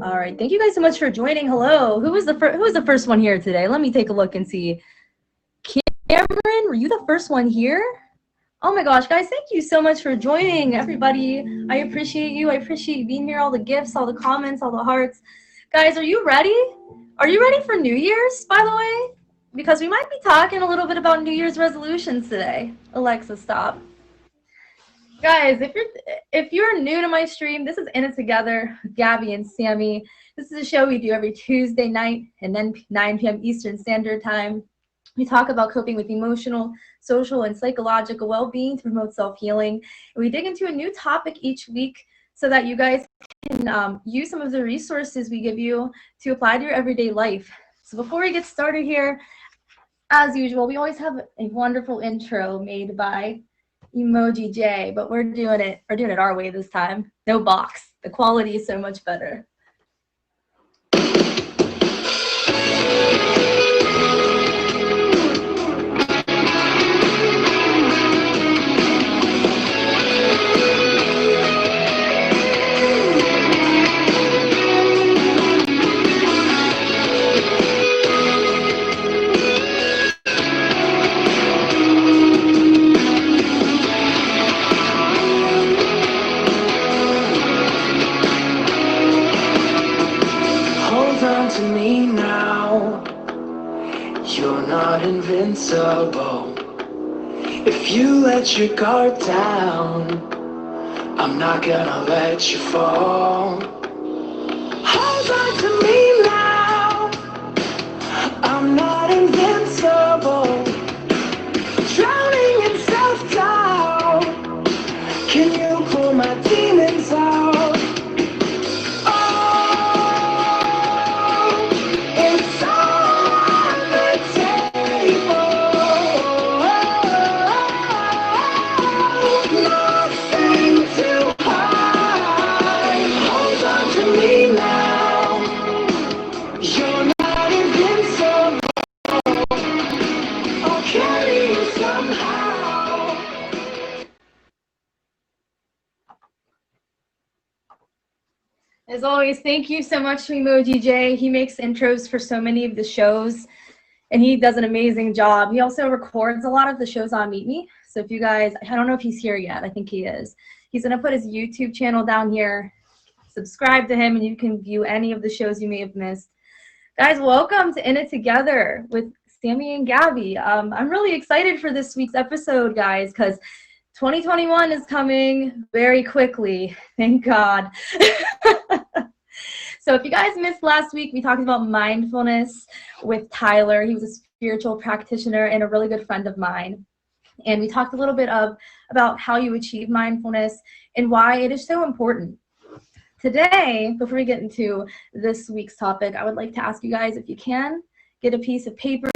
All right. Thank you guys so much for joining. Hello. Who was the first one here today? Let me take a look and see. Cameron, were you the first one here? Oh my gosh, guys, thank you so much for joining, everybody. I appreciate you. I appreciate you being here, all the gifts, all the comments, all the hearts. Guys, are you ready? Are you ready for New Year's, by the way? Because we might be talking a little bit about New Year's resolutions today. Alexa, stop. Guys, if you're new to my stream, this is In It Together with Gabby and Sammy. This is a show we do every Tuesday night and then 9 p.m. Eastern Standard Time. We talk about coping with emotional, social, and psychological well-being to promote self-healing. And we dig into a new topic each week so that you guys can use some of the resources we give you to apply to your everyday life. So before we get started here, as usual, we always have a wonderful intro made by Emoji J, but we're doing it our way this time. No box. The quality is so much better. To me now, you're not invincible. If you let your guard down, I'm not gonna let you fall. Hold on to me now, I'm not invincible. Drowning in self-doubt, can you pull my demons out? As always, thank you so much to Emoji J. He makes intros for so many of the shows, and he does an amazing job. He also records a lot of the shows on Meet Me. So if you guys, I don't know if he's here yet. I think he is. He's going to put his YouTube channel down here. Subscribe to him, and you can view any of the shows you may have missed. Guys, welcome to In It Together with Sammy and Gabby. I'm really excited for this week's episode, guys, because 2021 is coming very quickly. Thank God. So if you guys missed last week, we talked about mindfulness with Tyler. He was a spiritual practitioner and a really good friend of mine. And we talked a little bit about how you achieve mindfulness and why it is so important. Today, before we get into this week's topic, I would like to ask you guys, if you can, get a piece of paper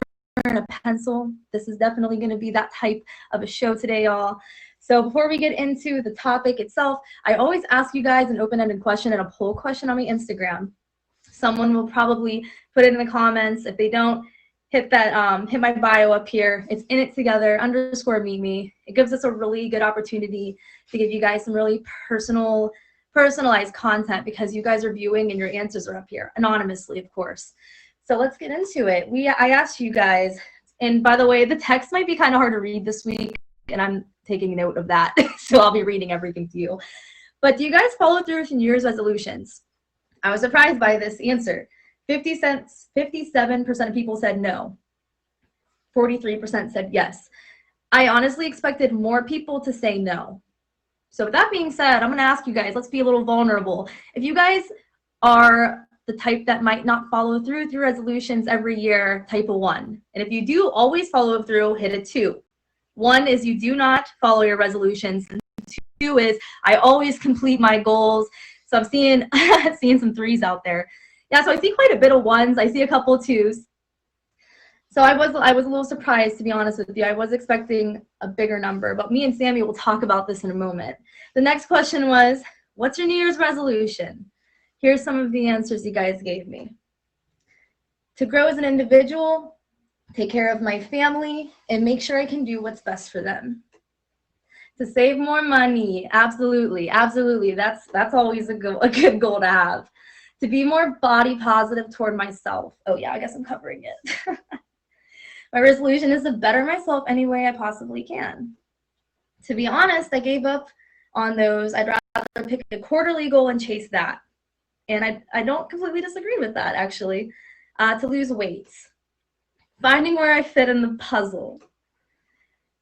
and a pencil. This is definitely going to be that type of a show today, y'all. So before we get into the topic itself, I always ask you guys an open-ended question and a poll question on my Instagram. Someone will probably put it in the comments. If they don't, hit my bio up here. It's In It Together _ Meet Me. It gives us a really good opportunity to give you guys some really personalized content because you guys are viewing and your answers are up here anonymously, of course. So let's get into it. I asked you guys, and by the way, the text might be kind of hard to read this week, and I'm taking note of that. So I'll be reading everything to you. But do you guys follow through with New Year's resolutions? I was surprised by this answer. 57% of people said no. 43% said yes. I honestly expected more people to say no. So with that being said, I'm going to ask you guys, let's be a little vulnerable. If you guys are the type that might not follow through resolutions every year, type a 1. And if you do always follow through, hit a 2. 1 is you do not follow your resolutions. And 2 is I always complete my goals. So I'm seeing some 3s out there. Yeah, so I see quite a bit of 1s. I see a couple 2s. So I was a little surprised, to be honest with you. I was expecting a bigger number, but me and Sammy will talk about this in a moment. The next question was, what's your New Year's resolution? Here's some of the answers you guys gave me. To grow as an individual, take care of my family, and make sure I can do what's best for them. To save more money, absolutely, absolutely. That's always a good goal to have. To be more body positive toward myself. Oh yeah, I guess I'm covering it. My resolution is to better myself any way I possibly can. To be honest, I gave up on those. I'd rather pick a quarterly goal and chase that. And I don't completely disagree with that, actually. To lose weight. Finding where I fit in the puzzle.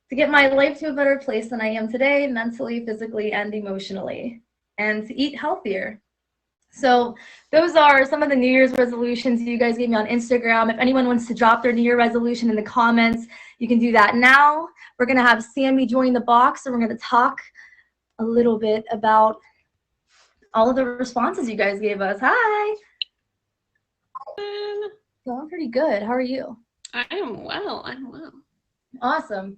To get my life to a better place than I am today, mentally, physically, and emotionally. And to eat healthier. So those are some of the New Year's resolutions you guys gave me on Instagram. If anyone wants to drop their New Year resolution in the comments, you can do that now. We're going to have Sammy join the box, and we're going to talk a little bit about all of the responses you guys gave us. Hi. Well, I'm pretty good. How are you? I am well. I'm well. Awesome.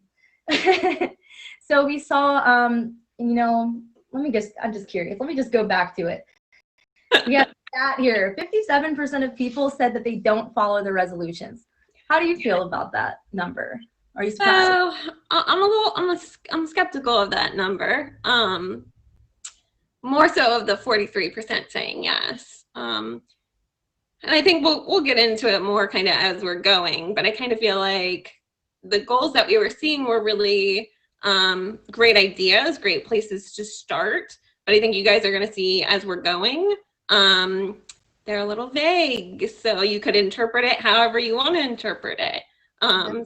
So we saw, I'm just curious. Let me just go back to it. We have that here. 57% of people said that they don't follow the resolutions. How do you feel about that number? Are you surprised? So I'm skeptical of that number. More so of the 43% saying yes. And I think we'll get into it more kind of as we're going, but I kind of feel like the goals that we were seeing were really great ideas, great places to start. But I think you guys are going to see as we're going, they're a little vague. So you could interpret it however you want to interpret it.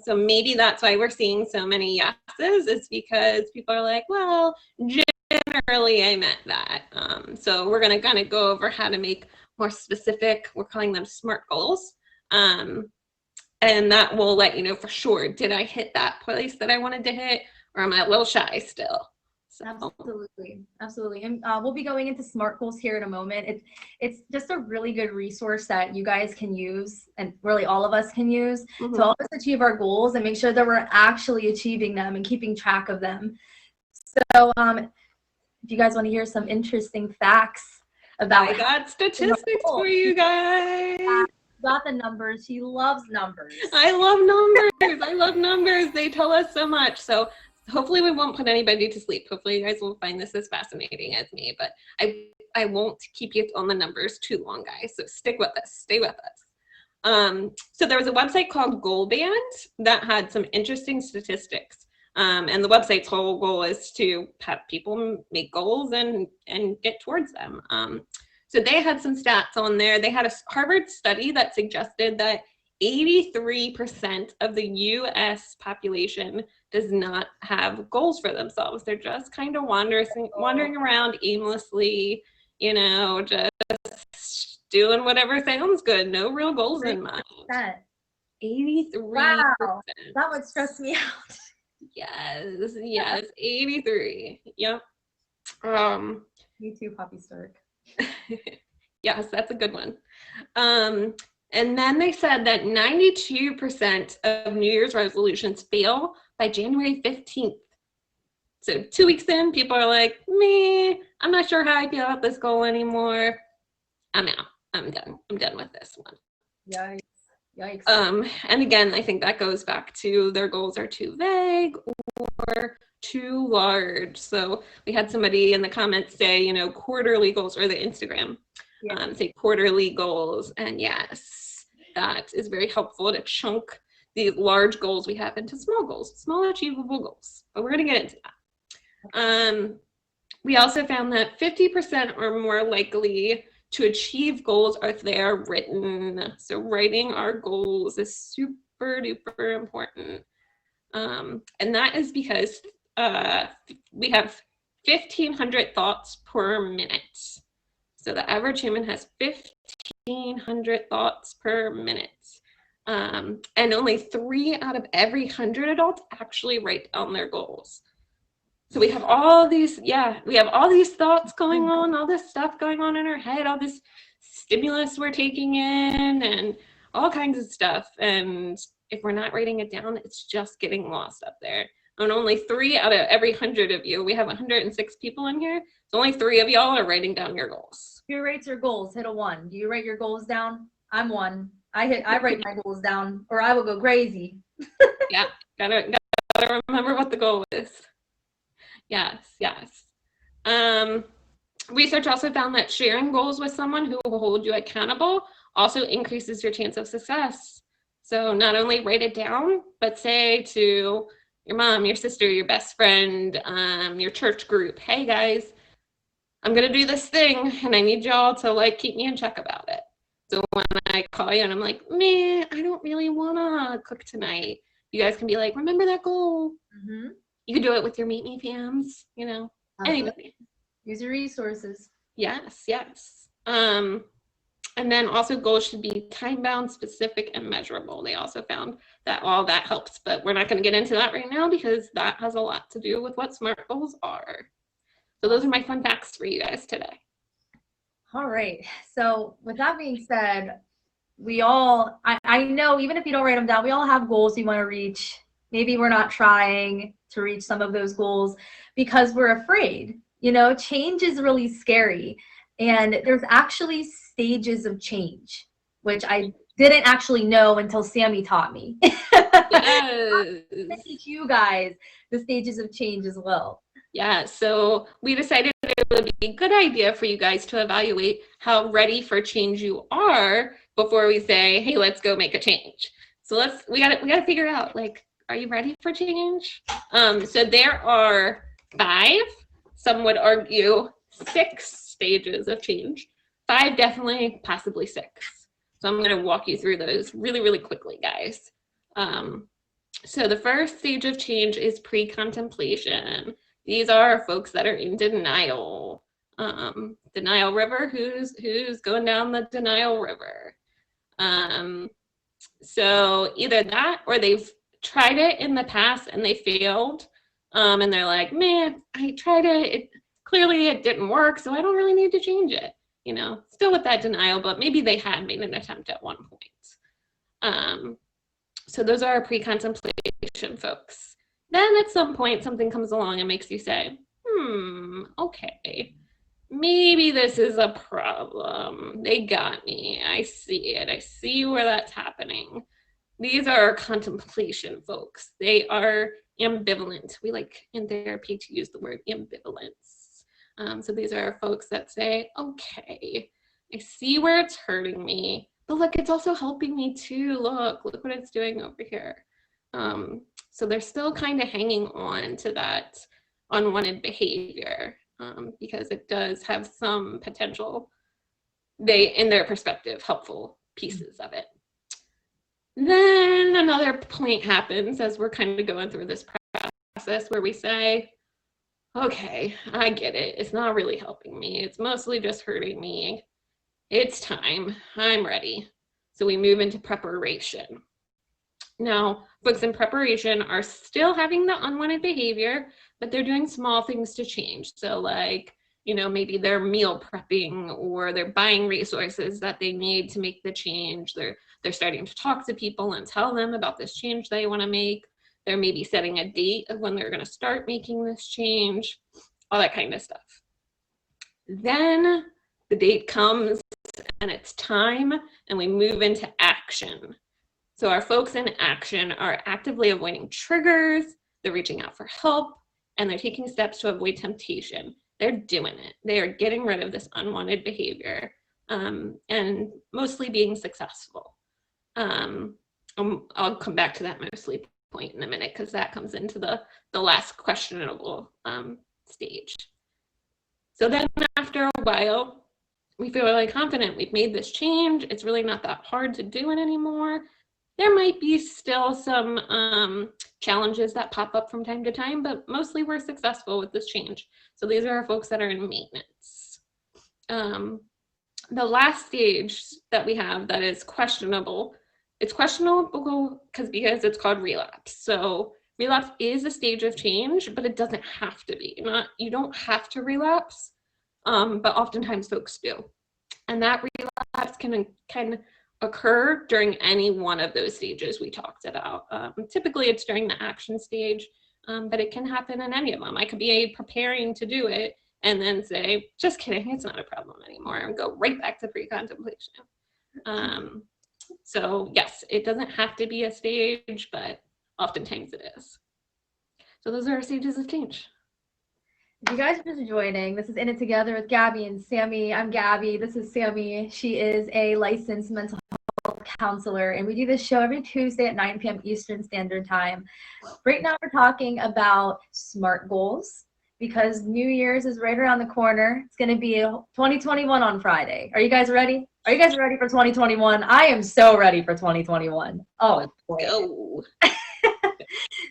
So maybe that's why we're seeing so many yeses, is because people are like, well, generally I meant that. So we're going to kind of go over how to make more specific, we're calling them SMART goals. And that will let you know for sure, did I hit that place that I wanted to hit, or am I a little shy still? So. Absolutely. And we'll be going into SMART goals here in a moment. It's just a really good resource that you guys can use, and really all of us can use to help us achieve our goals and make sure that we're actually achieving them and keeping track of them. So if you guys want to hear some interesting facts about I got statistics for you guys. Got the numbers. She loves numbers. I love numbers. I love numbers. They tell us so much. So hopefully we won't put anybody to sleep. Hopefully you guys will find this as fascinating as me, but I won't keep you on the numbers too long, guys. So stick with us. Stay with us. So there was a website called Goal Band that had some interesting statistics. And the website's whole goal is to have people make goals and get towards them. So they had some stats on there. They had a Harvard study that suggested that 83% of the US population does not have goals for themselves. They're just kind of wandering around aimlessly, just doing whatever sounds good. No real goals in mind. 83%. Wow, that would stress me out. Yes, 83. Yep. Me too, Poppy Stark. Yes, that's a good one. And then they said that 92% of New Year's resolutions fail by January 15th. So 2 weeks in, people are like, I'm not sure how I feel about this goal anymore. I'm out. I'm done. I'm done with this one. Yikes. And again, I think that goes back to their goals are too vague or too large. So we had somebody in the comments say, quarterly goals, or the Instagram, say quarterly goals. And yes, that is very helpful to chunk the large goals we have into small goals, small achievable goals. But we're going to get into that. We also found that 50% are more likely to achieve goals if they are written. So writing our goals is super duper important. And that is because we have 1,500 thoughts per minute. So the average human has 1,500 thoughts per minute. And only 3 out of every 100 adults actually write down their goals. So we have all these thoughts going on, all this stuff going on in our head, all this stimulus we're taking in, and all kinds of stuff. And if we're not writing it down, it's just getting lost up there. And only 3 out of every 100 of you, we have 106 people in here, so only 3 of y'all are writing down your goals. Who rates your goals? Hit a 1. Do you write your goals down? I'm 1. I write my goals down, or I will go crazy. Yeah, gotta remember what the goal is. Yes. Research also found that sharing goals with someone who will hold you accountable also increases your chance of success. So not only write it down, but say to your mom, your sister, your best friend, your church group, hey guys, I'm gonna do this thing and I need y'all to like keep me in check about it. So when I call you and I'm like, man, I don't really wanna cook tonight, you guys can be like, remember that goal. Mm-hmm. You can do it with your Meet Me fams, you know, anybody. Use your resources. Yes, yes. And then also goals should be time-bound, specific, and measurable. They also found that all that helps, but we're not going to get into that right now because that has a lot to do with what SMART goals are. So those are my fun facts for you guys today. All right. So with that being said, I know even if you don't write them down, we all have goals we want to reach. Maybe we're not trying to reach some of those goals because we're afraid. You know, change is really scary. And there's actually stages of change, which I didn't actually know until Sammy taught me. Yes. Teach you guys the stages of change as well. Yeah, so we decided it would be a good idea for you guys to evaluate how ready for change you are before we say, hey, let's go make a change. So we gotta figure out, like, are you ready for change? So there are 5, some would argue 6 stages of change. 5 definitely, possibly 6. So I'm gonna walk you through those really, really quickly, guys. So the first stage of change is pre-contemplation. These are folks that are in denial. Denial river, who's going down the denial river? So either that or they've tried it in the past and they failed. And they're like, man, I tried it. Clearly it didn't work, so I don't really need to change it. You know, still with that denial, but maybe they had made an attempt at one point. So those are our pre-contemplation folks. Then at some point, something comes along and makes you say, okay, maybe this is a problem. They got me. I see it. I see where that's happening. These are our contemplation folks. They are ambivalent. We like in therapy to use the word ambivalence. So these are our folks that say, okay, I see where it's hurting me, but look, it's also helping me too. Look what it's doing over here. So they're still kind of hanging on to that unwanted behavior because it does have some potential, in their perspective, helpful pieces of it. Then another point happens as we're kind of going through this process where we say, okay, I get it. It's not really helping me. It's mostly just hurting me. It's time. I'm ready. So we move into preparation. Now, folks in preparation are still having the unwanted behavior, but they're doing small things to change. So like, you know, maybe they're meal prepping or they're buying resources that they need to make the change. They're starting to talk to people and tell them about this change they want to make. They're maybe setting a date of when they're going to start making this change, all that kind of stuff. Then the date comes and it's time and we move into action. So our folks in action are actively avoiding triggers, they're reaching out for help, and they're taking steps to avoid temptation. They're doing it. They are getting rid of this unwanted behavior and mostly being successful. I'll come back to that mostly point in a minute because that comes into the last questionable stage. So then after a while, we feel really confident. We've made this change. It's really not that hard to do it anymore. There might be still some challenges that pop up from time to time, but mostly we're successful with this change. So these are our folks that are in maintenance. The last stage that we have that is questionable, it's questionable because it's called relapse. So relapse is a stage of change, but it doesn't have to be. You don't have to relapse, but oftentimes folks do. And that relapse can occur during any one of those stages we talked about. Typically it's during the action stage, but it can happen in any of them. I could be preparing to do it and then say, just kidding, it's not a problem anymore, and go right back to pre-contemplation. So yes, it doesn't have to be a stage, but oftentimes it is. So those are our stages of change. You guys are just joining. This is In It Together with Gabby and Sammy. I'm Gabby. This is Sammy. She is a licensed mental health counselor, and we do this show every Tuesday at 9 p.m. Eastern Standard Time. Right now, we're talking about SMART goals because New Year's is right around the corner. It's going to be 2021 on Friday. Are you guys ready? Are you guys ready for 2021? I am so ready for 2021. Oh, boy. Go.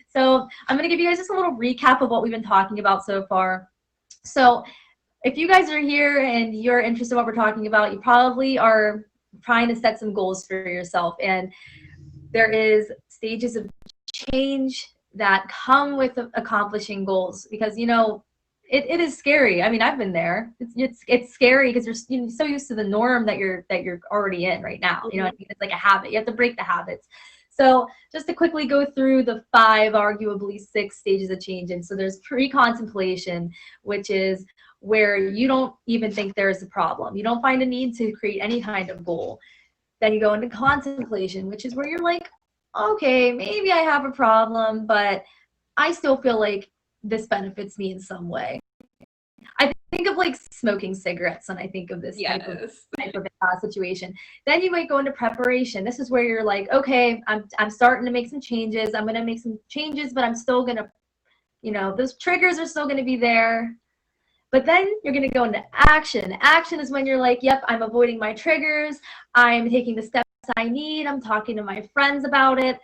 So I'm going to give you guys just a little recap of what we've been talking about so far. So if you guys are here and you're interested in what we're talking about, you probably are trying to set some goals for yourself. And there is stages of change that come with accomplishing goals because, you know, it is scary. I mean, I've been there. It's scary because you're so used to the norm that you're already in right now. You know what I mean? It's like a habit. You have to break the habits. So just to quickly go through the 5, arguably 6 stages of change. And so there's pre-contemplation, which is where you don't even think there's a problem. You don't find a need to create any kind of goal. Then you go into contemplation, which is where you're like, okay, maybe I have a problem, but I still feel like this benefits me in some way. I think of like smoking cigarettes when I think of this type of situation. Then you might go into preparation. This is where you're like, okay, I'm starting to make some changes. I'm going to make some changes, but I'm still going to, you know, those triggers are still going to be there. But then you're going to go into action. Action is when you're like, yep, I'm avoiding my triggers. I'm taking the steps I need. I'm talking to my friends about it.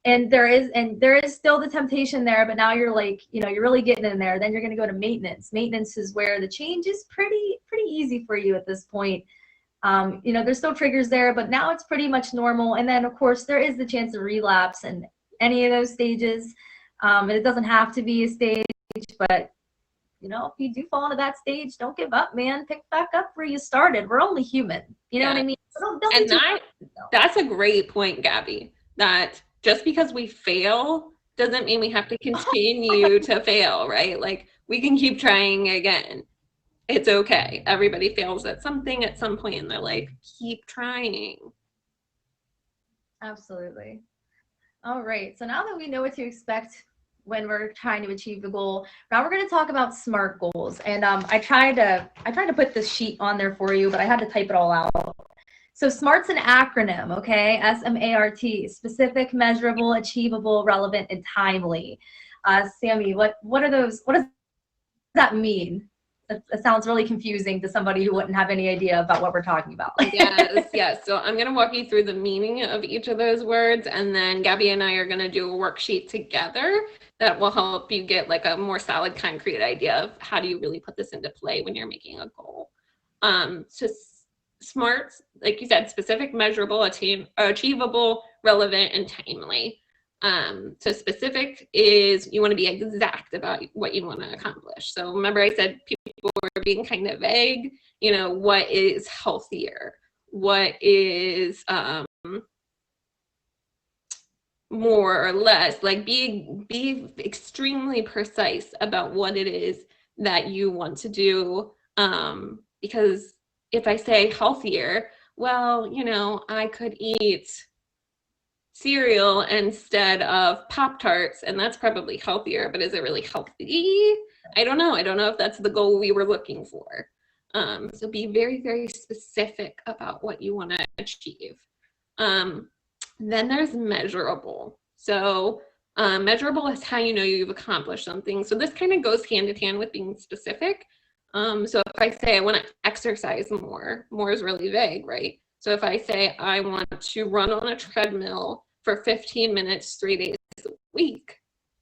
And there is still the temptation there, but now you're like, you know, you're really getting in there. Then you're going to go to maintenance. Maintenance is where the change is pretty easy for you at this point. You know, there's still triggers there, but now it's pretty much normal. And then, of course, there is the chance of relapse in any of those stages. And it doesn't have to be a stage, but you know, if you do fall into that stage, don't give up, man. Pick back up where you started. We're only human. You know what I mean? And that's a great point, Gabby, that just because we fail doesn't mean we have to continue to fail, right? Like we can keep trying again. It's okay. Everybody fails at something at some point in their life. Keep trying. Absolutely. All right. So now that we know what to expect when we're trying to achieve the goal, now we're going to talk about SMART goals. And I tried to put this sheet on there for you, but I had to type it all out. So SMART's an acronym, okay? SMART, specific, measurable, achievable, relevant, and timely. Sammy, what are those? What does that mean? It sounds really confusing to somebody who wouldn't have any idea about what we're talking about. Yes. So I'm going to walk you through the meaning of each of those words, and then Gabby and I are going to do a worksheet together that will help you get like a more solid, concrete idea of how do you really put this into play when you're making a goal. So SMART, like you said, specific, measurable, achievable, relevant, and timely. So specific is you want to be exact about what you want to accomplish. So remember I said people were being kind of vague, you know, what is healthier? What is more or less? Like be extremely precise about what it is that you want to do. Because if I say healthier, well, you know, I could eat cereal instead of Pop-Tarts, and that's probably healthier, but is it really healthy? I don't know. I don't know if that's the goal we were looking for. So be very, very specific about what you want to achieve. Then there's measurable. So measurable is how you know you've accomplished something. So this kind of goes hand in hand with being specific. So if I say I want to exercise more is really vague, right? So if I say I want to run on a treadmill for 15 minutes, 3 days a week,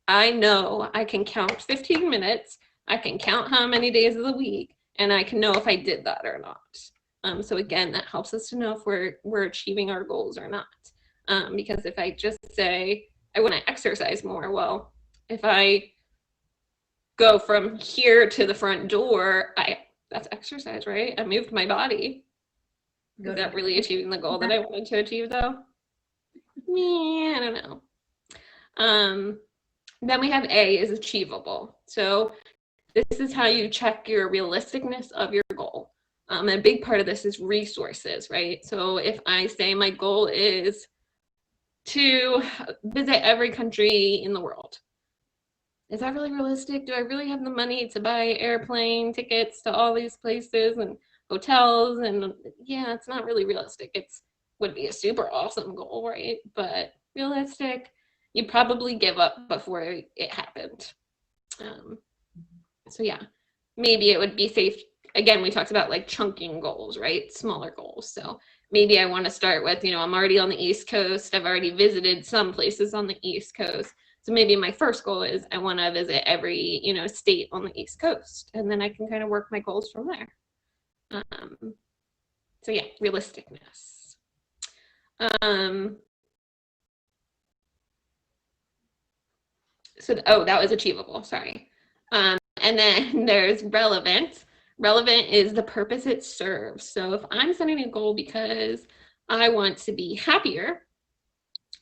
I know I can count 15 minutes, I can count how many days of the week, and I can know if I did that or not. So again, that helps us to know if we're achieving our goals or not. Because if I just say I want to exercise more, well, if I go from here to the front door, that's exercise, right? I moved my body. Is that really achieving the goal that I wanted to achieve, though? Yeah, I don't know. Then we have A is achievable. So this is how you check your realisticness of your goal. A big part of this is resources, right? So if I say my goal is to visit every country in the world, is that really realistic? Do I really have the money to buy airplane tickets to all these places and hotels? And yeah, it's not really realistic. It's would be a super awesome goal, right? But realistic, you probably give up before it happened. So yeah, maybe it would be safe. Again, we talked about like chunking goals, right? Smaller goals. So maybe I want to start with, I'm already on the East Coast. I've already visited some places on the East Coast. So maybe my first goal is I want to visit every, state on the East Coast. And then I can kind of work my goals from there. So yeah, realisticness. That was achievable, sorry. And then there's relevant. Relevant is the purpose it serves. So if I'm setting a goal because I want to be happier,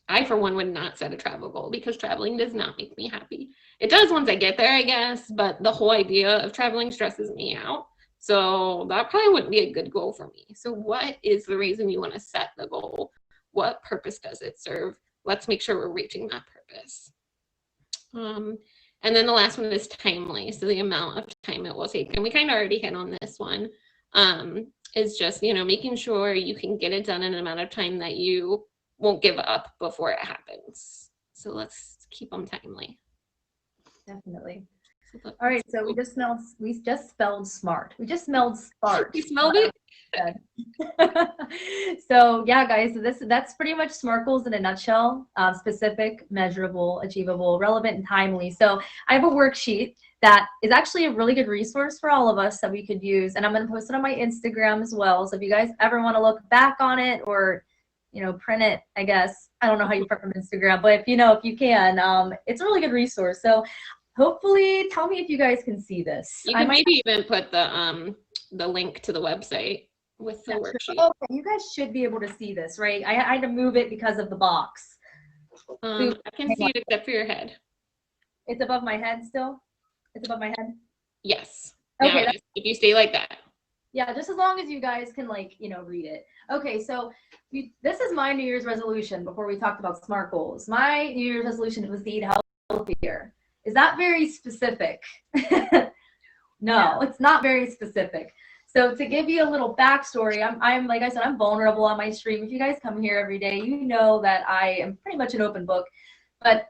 I, for one, would not set a travel goal because traveling does not make me happy. It does once I get there, I guess, but the whole idea of traveling stresses me out. So that probably wouldn't be a good goal for me. So what is the reason you want to set the goal? What purpose does it serve? Let's make sure we're reaching that purpose. And then the last one is timely. So the amount of time it will take. And we kind of already hit on this one. Is just, making sure you can get it done in an amount of time that you won't give up before it happens. So let's keep them timely. Definitely. All right, so we just spelled smart. We just smelled smart. You smelled it? So yeah, guys, so that's pretty much SMART goals in a nutshell. Specific, measurable, achievable, relevant, and timely. So I have a worksheet that is actually a really good resource for all of us that we could use, and I'm going to post it on my Instagram as well. So if you guys ever want to look back on it or print it, I guess. I don't know how you print from Instagram, but if you can, it's a really good resource. So hopefully, tell me if you guys can see this. You can maybe even put the link to the website with the worksheet. Oh, you guys should be able to see this, right? I had to move it because of the box. I can see it except for your head. It's above my head still? It's above my head? Yes. Okay. Now, if you stay like that. Yeah, just as long as you guys can read it. Okay, so this is my New Year's resolution before we talked about SMART goals. My New Year's resolution was to eat healthier. Is that very specific? No, it's not very specific. So to give you a little backstory, I'm like I said, I'm vulnerable on my stream. If you guys come here every day, you know that I am pretty much an open book. But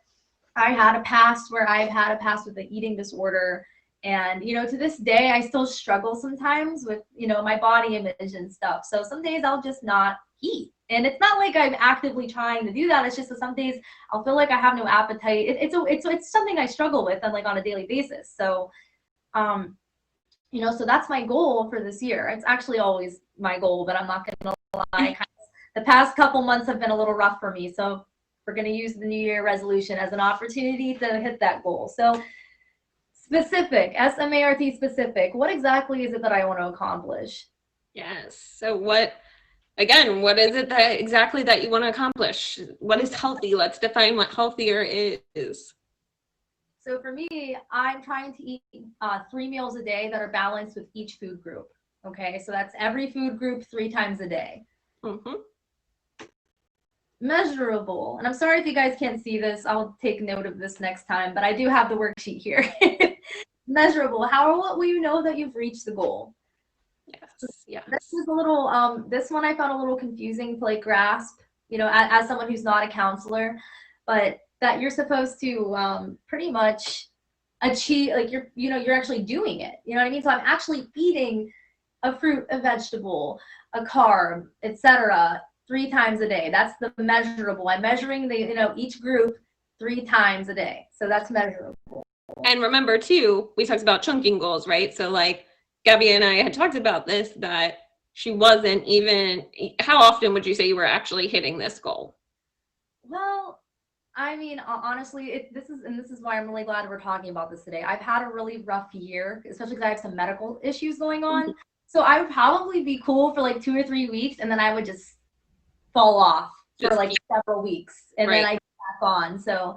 I had a past where I've had a past with an eating disorder. And, to this day, I still struggle sometimes with, my body image and stuff. So some days I'll just not eat. And it's not like I'm actively trying to do that. It's just that some days I'll feel like I have no appetite. It's something I struggle with on a daily basis. So, so that's my goal for this year. It's actually always my goal, but I'm not going to lie. The past couple months have been a little rough for me. So we're going to use the New Year resolution as an opportunity to hit that goal. So specific, SMART specific. What exactly is it that I want to accomplish? Yes. So what is it that you want to accomplish? What is healthy? Let's define what healthier is. So for me, I'm trying to eat 3 meals a day that are balanced with each food group. Okay, so that's every food group 3 times a day. Mm-hmm. Measurable. And I'm sorry if you guys can't see this. I'll take note of this next time, but I do have the worksheet here. Measurable. How will you know that you've reached the goal? Yes. This is a little, this one I found a little confusing to grasp, as someone who's not a counselor, but that you're supposed to pretty much achieve, you're actually doing it. You know what I mean? So I'm actually eating a fruit, a vegetable, a carb, etc. 3 times a day. That's the measurable. I'm measuring each group 3 times a day. So that's measurable. And remember too, we talked about chunking goals, right? So Gabby and I had talked about this, that she wasn't even, how often would you say you were actually hitting this goal? Well, I mean, honestly, this is why I'm really glad we're talking about this today. I've had a really rough year, especially because I have some medical issues going on. Mm-hmm. So I would probably be cool for 2 or 3 weeks, and then I would just fall off for several weeks, and then I get back on. So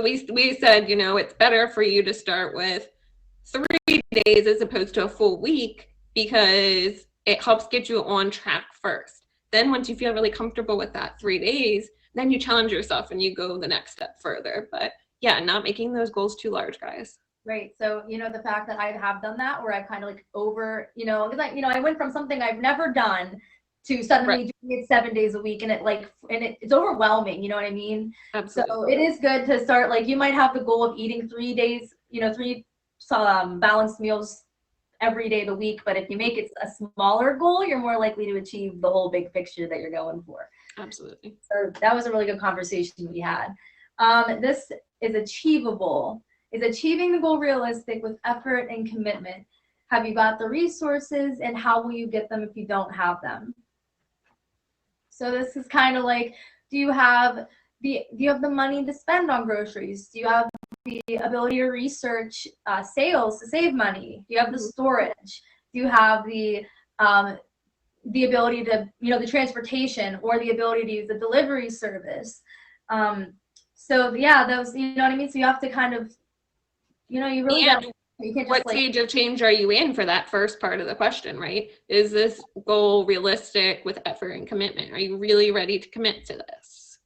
we said, it's better for you to start with 3 days as opposed to a full week, because it helps get you on track first. Then once you feel really comfortable with that 3 days, then you challenge yourself and you go the next step further. But Yeah, not making those goals too large, guys. Right. So, the fact that I have done that where I've kind of like because I went from something I've never done to suddenly Right. doing it 7 days a week, and it's overwhelming, you know what I mean? Absolutely. So it is good to start, like, you might have the goal of eating 3 days, three balanced meals every day of the week, but if you make it a smaller goal, you're more likely to achieve the whole big picture that you're going for. Absolutely. So that was a really good conversation we had. This is achievable. Is achieving the goal realistic with effort and commitment? Have you got the resources, and how will you get them if you don't have them? So this is kind of like, do you have the money to spend on groceries? Do you have the ability to research sales to save money? Do you have the storage? Do you have the ability to, the transportation, or the ability to use the delivery service? So yeah, those, you know what I mean? So you have to kind of, you really got, you can't just what stage of change are you in for that first part of the question, right? Is this goal realistic with effort and commitment? Are you really ready to commit to this?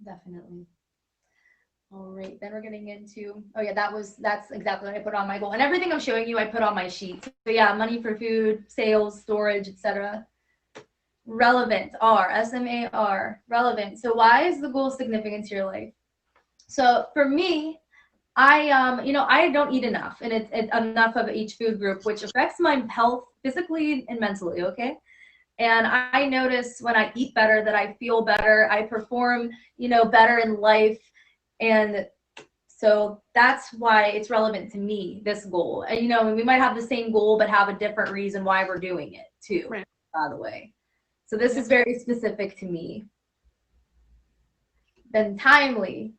Definitely. All right, then we're getting into, that's exactly what I put on my goal. And everything I'm showing you, I put on my sheet. So yeah, money for food, sales, storage, etc. Relevant, SMAR, relevant. So why is the goal significant to your life? So for me, I don't eat enough, and it's enough of each food group, which affects my health physically and mentally, okay? And I notice when I eat better that I feel better, I perform, better in life. And so that's why it's relevant to me, this goal. And, we might have the same goal, but have a different reason why we're doing it too, right, by the way. So this is very specific to me. Then timely.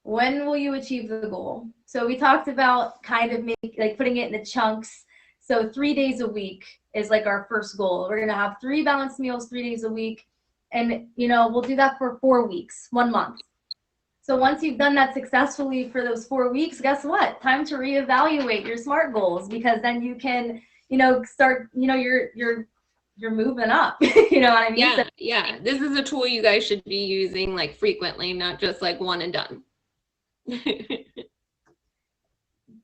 When will you achieve the goal? So we talked about kind of putting it in chunks. So 3 days a week is like our first goal. We're going to have 3 balanced meals 3 days a week. And, we'll do that for 4 weeks, 1 month. So once you've done that successfully for those 4 weeks, guess what? Time to reevaluate your SMART goals, because then you can, start, you're moving up. You know what I mean? Yeah. This is a tool you guys should be using like frequently, not just like one and done.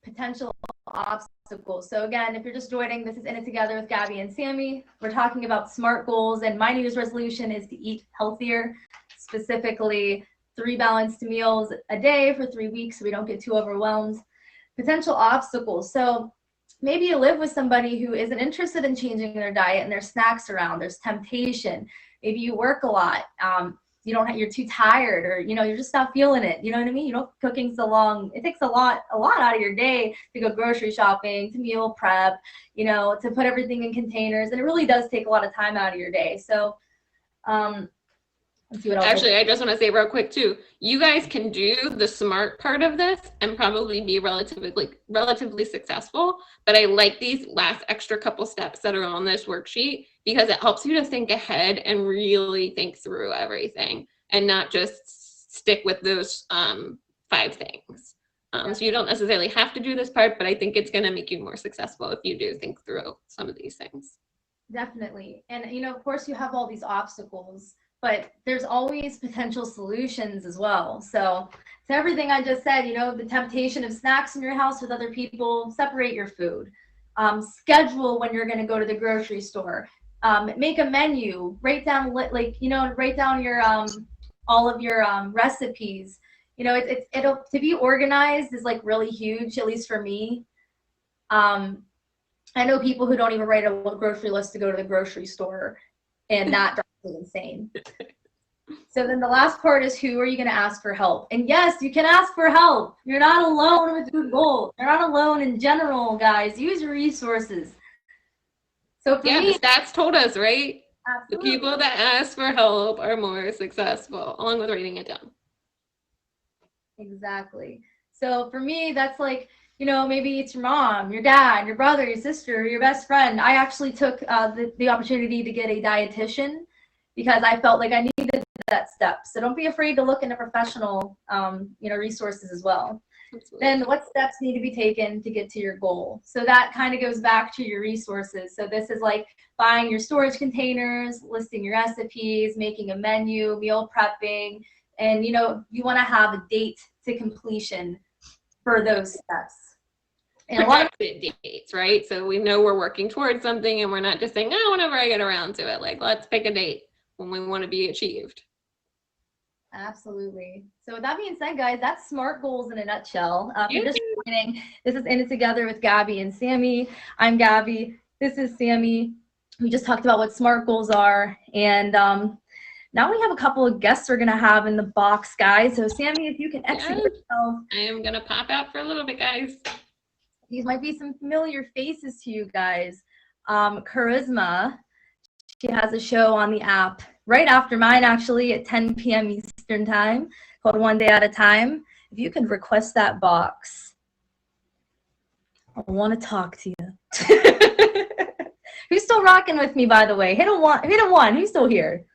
Potential obstacles. So again, if you're just joining, this is In It Together with Gabby and Sammy. We're talking about SMART goals, and my New Year's resolution is to eat healthier, specifically 3 balanced meals a day for 3 weeks so we don't get too overwhelmed. Potential obstacles. So maybe you live with somebody who isn't interested in changing their diet and there's snacks around, there's temptation. Maybe you work a lot. You're too tired, or you're just not feeling it. You know what I mean? Cooking's so long. It takes a lot out of your day to go grocery shopping, to meal prep, to put everything in containers, and it really does take a lot of time out of your day. So let's see what else. Actually, I just want to say real quick too, you guys can do the SMART part of this and probably be relatively successful. But I like these last extra couple steps that are on this worksheet, because it helps you to think ahead and really think through everything, and not just stick with those 5 things. So you don't necessarily have to do this part, but I think it's going to make you more successful if you do think through some of these things. Definitely. And, of course, you have all these obstacles, but there's always potential solutions as well. So to everything I just said, the temptation of snacks in your house with other people, separate your food. Schedule when you're going to go to the grocery store. Make a menu. Write down your all of your recipes. It'll to be organized is like really huge, at least for me. I know people who don't even write a grocery list to go to the grocery store, and that drives me insane. So then the last part is, who are you going to ask for help? And yes, you can ask for help. You're not alone with your goals. You're not alone in general, guys. Use your resources. So for me, the stats told us, right? Absolutely. The people that ask for help are more successful, along with writing it down. Exactly. So for me, that's like, maybe it's your mom, your dad, your brother, your sister, your best friend. I actually took the opportunity to get a dietitian because I felt like I needed that step. So don't be afraid to look into professional, resources as well. Absolutely. Then what steps need to be taken to get to your goal? So that kind of goes back to your resources. So this is like buying your storage containers, listing your recipes, making a menu, meal prepping, and you want to have a date to completion for those steps. And a lot of projected dates, right? So we know we're working towards something and we're not just saying, oh, whenever I get around to it. Like, let's pick a date when we want to be achieved. Absolutely. So with that being said, guys, that's SMART goals in a nutshell. If you're Yeah. just joining, this is In It Together with Gabby and Sammy. I'm Gabby. This is Sammy. We just talked about what SMART goals are. And now we have a couple of guests we're going to have in the box, guys. So Sammy, if you can exit yourself. I am going to pop out for a little bit, guys. These might be some familiar faces to you guys. Charisma, she has a show on the app right after mine, actually, at 10 p.m. Eastern time, called One Day at a Time. If you could request that box, I want to talk to you. Who's still rocking with me, by the way? Hit a one. Who's still here?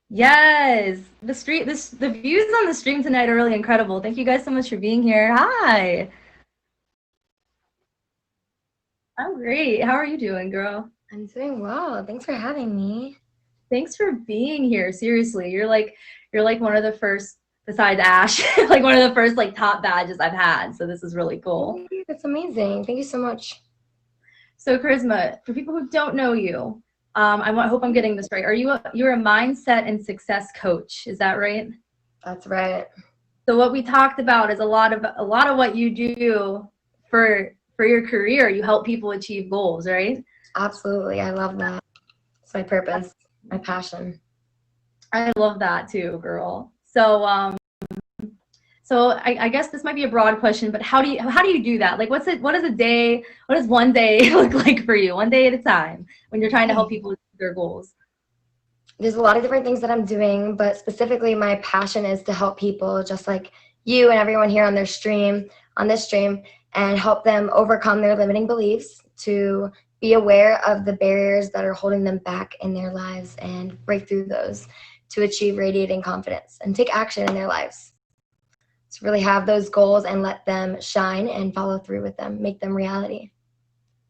Yes, the views on the stream tonight are really incredible. Thank you guys so much for being here. Hi. I'm great. How are you doing, girl? I'm doing well. Thanks for having me. Thanks for being here. Seriously, you're like one of the first, besides Ash, like one of the first like top badges I've had. So this is really cool. Thank you. That's amazing. Thank you so much. So Charisma, for people who don't know you, I hope I'm getting this right. You're a mindset and success coach? Is that right? That's right. So what we talked about is a lot of what you do for your career. You help people achieve goals, right? Absolutely. I love that. It's my purpose, my passion. I love that too, girl. So I guess this might be a broad question, but how do you do that? Like, what does one day look like for you? One day at a time when you're trying to help people achieve their goals. There's a lot of different things that I'm doing, but specifically my passion is to help people just like you and everyone here on this stream, and help them overcome their limiting beliefs, to be aware of the barriers that are holding them back in their lives and break through those to achieve radiating confidence and take action in their lives. To really have those goals and let them shine and follow through with them, make them reality.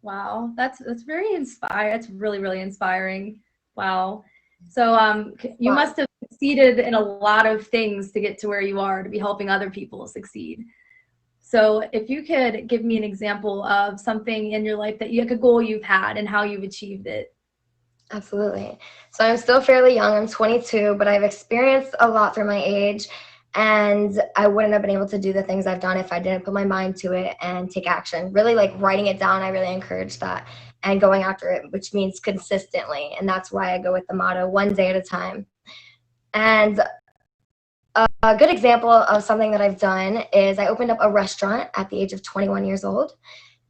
Wow, that's very inspiring. That's really, really inspiring. Wow. So you must have succeeded in a lot of things to get to where you are, to be helping other people succeed. So if you could give me an example of something in your life like a goal you've had and how you've achieved it. Absolutely. So I'm still fairly young. I'm 22, but I've experienced a lot for my age. And I wouldn't have been able to do the things I've done if I didn't put my mind to it and take action. Really, like writing it down, I really encourage that, and going after it, which means consistently. And that's why I go with the motto, one day at a time. And a good example of something that I've done is I opened up a restaurant at the age of 21 years old.